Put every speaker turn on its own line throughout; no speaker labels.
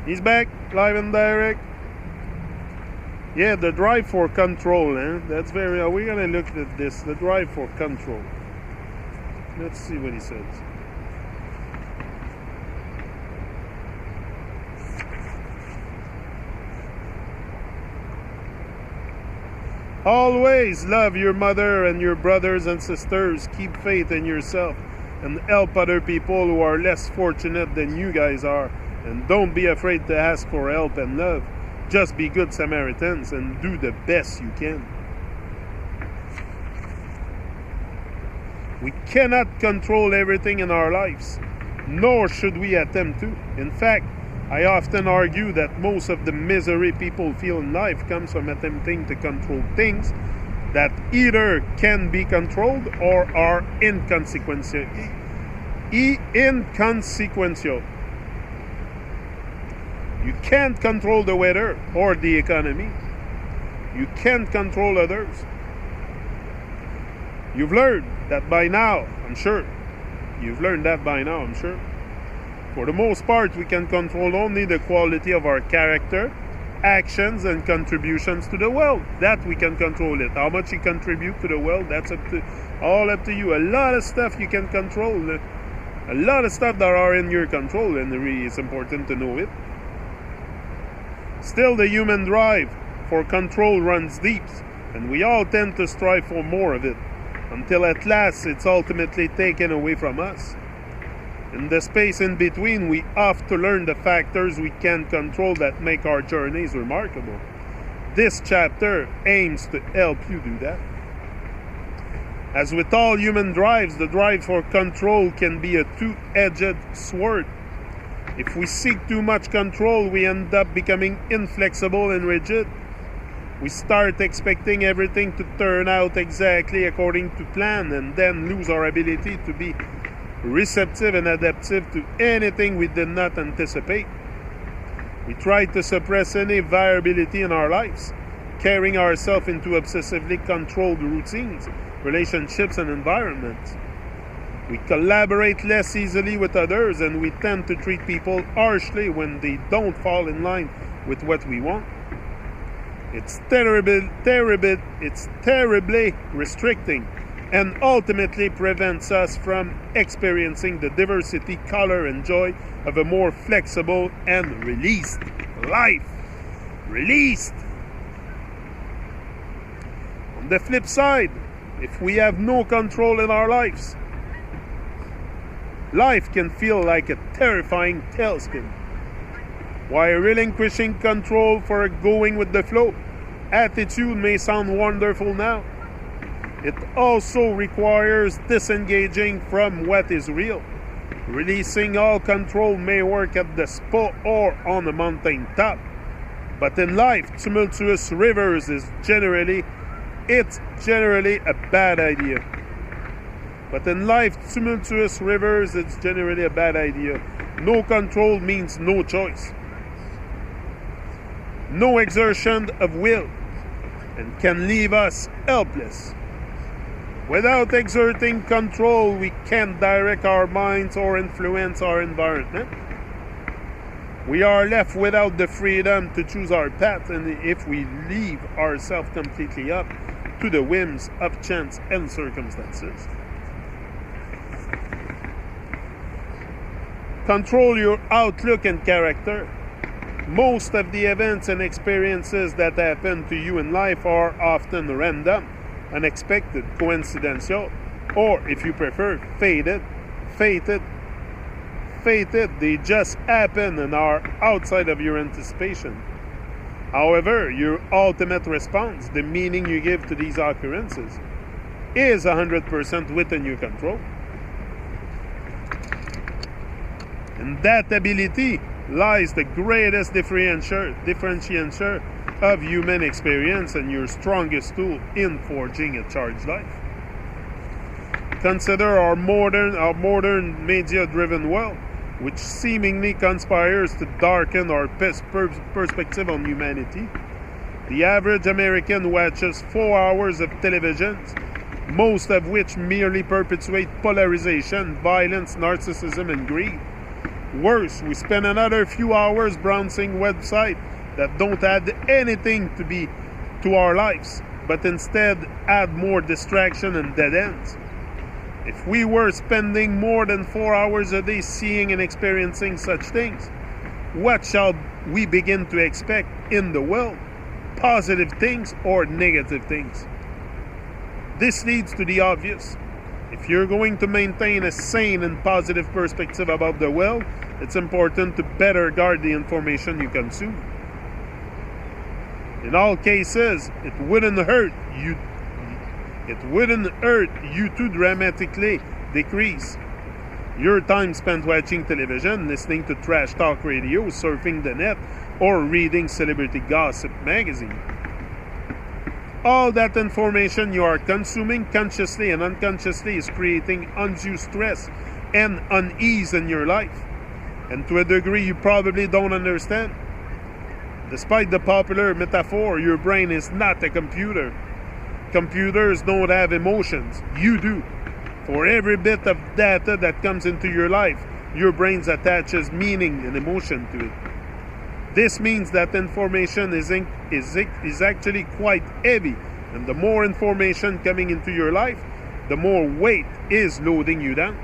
He's back, live and direct. Yeah, the drive for control, that's very... we're gonna look at this, the drive for control. Let's see what he says. Always love your mother and your brothers and sisters. Keep faith in yourself and help other people who are less fortunate than you guys are. And don't be afraid to ask for help and love. Just be good Samaritans and do the best you can. We cannot control everything in our lives, nor should we attempt to. In fact, I often argue that most of the misery people feel in life comes from attempting to control things that either can be controlled or are inconsequential. You can't control the weather or the economy. You can't control others. You've learned that by now, I'm sure. For the most part, we can control only the quality of our character, actions, and contributions to the world. That we can control it. How much you contribute to the world, that's all up to you. A lot of stuff you can control. A lot of stuff that are in your control, and really it's important to know it. Still, the human drive for control runs deep, and we all tend to strive for more of it, until at last it's ultimately taken away from us. In the space in between, we have to learn the factors we can control that make our journeys remarkable. This chapter aims to help you do that. As with all human drives, the drive for control can be a two-edged sword. If we seek too much control, we end up becoming inflexible and rigid. We start expecting everything to turn out exactly according to plan and then lose our ability to be receptive and adaptive to anything we did not anticipate. We try to suppress any variability in our lives, carrying ourselves into obsessively controlled routines, relationships, and environments. We collaborate less easily with others, and we tend to treat people harshly when they don't fall in line with what we want. It's terribly restricting and ultimately prevents us from experiencing the diversity, color, and joy of a more flexible and released life. Released! On the flip side, if we have no control in our lives, life can feel like a terrifying tailspin. While relinquishing control for a going with the flow attitude may sound wonderful now, it also requires disengaging from what is real. Releasing all control may work at the spa or on a mountain top, but in life, tumultuous rivers is generally a bad idea. No control means no choice, no exertion of will, and can leave us helpless. Without exerting control, we can't direct our minds or influence our environment. We are left without the freedom to choose our path, and if we leave ourselves completely up to the whims of chance and circumstances. Control your outlook and character. Most of the events and experiences that happen to you in life are often random, unexpected, coincidental, or if you prefer, fated. They just happen and are outside of your anticipation. However, your ultimate response, the meaning you give to these occurrences, is 100% within your control. In that ability lies the greatest differentiator of human experience and your strongest tool in forging a charged life. Consider our modern media-driven world, which seemingly conspires to darken our perspective on humanity. The average American watches 4 hours of television, most of which merely perpetuate polarization, violence, narcissism, and greed. Worse, we spend another few hours browsing websites that don't add anything to our lives, but instead add more distraction and dead ends. If we were spending more than 4 hours a day seeing and experiencing such things, what shall we begin to expect in the world? Positive things or negative things? This leads to the obvious. If you're going to maintain a sane and positive perspective about the world, it's important to better guard the information you consume. In all cases, it wouldn't hurt you to dramatically decrease your time spent watching television, listening to trash talk radio, surfing the net, or reading celebrity gossip magazine. All that information you are consuming consciously and unconsciously is creating undue stress and unease in your life, and to a degree you probably don't understand. Despite the popular metaphor, your brain is not a computer. Computers don't have emotions. You do. For every bit of data that comes into your life, your brain attaches meaning and emotion to it. This means that information is actually quite heavy, and the more information coming into your life, the more weight is loading you down.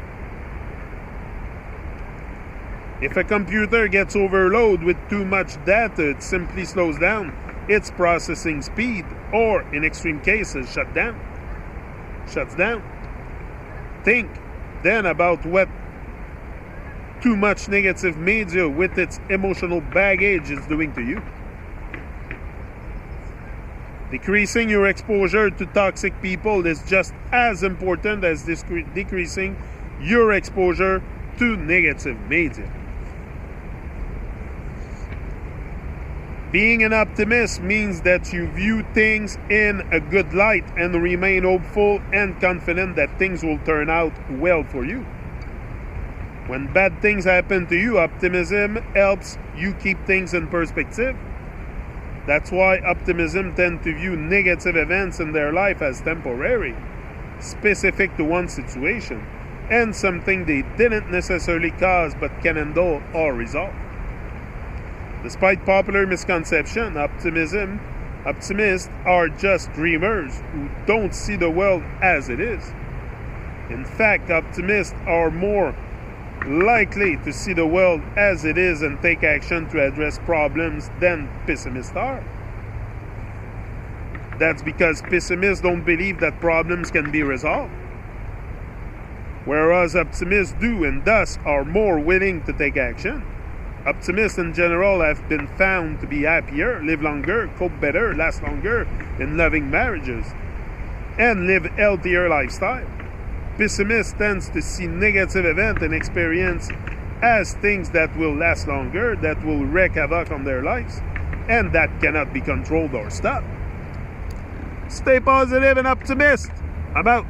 If a computer gets overloaded with too much data, it simply slows down its processing speed, or in extreme cases, shuts down. Think then about what too much negative media with its emotional baggage is doing to you. Decreasing your exposure to toxic people is just as important as decreasing your exposure to negative media. Being an optimist means that you view things in a good light and remain hopeful and confident that things will turn out well for you. When bad things happen to you, optimism helps you keep things in perspective. That's why optimism tends to view negative events in their life as temporary, specific to one situation, and something they didn't necessarily cause but can handle or resolve. Despite popular misconception, optimists are just dreamers who don't see the world as it is. In fact, optimists are more likely to see the world as it is and take action to address problems than pessimists are. That's because pessimists don't believe that problems can be resolved, whereas optimists do, and thus are more willing to take action. Optimists in general have been found to be happier, live longer, cope better, last longer in loving marriages, and live healthier lifestyle. Pessimists tends to see negative events and experience as things that will last longer, that will wreak havoc on their lives, and that cannot be controlled or stopped. Stay positive and optimistic. I'm out.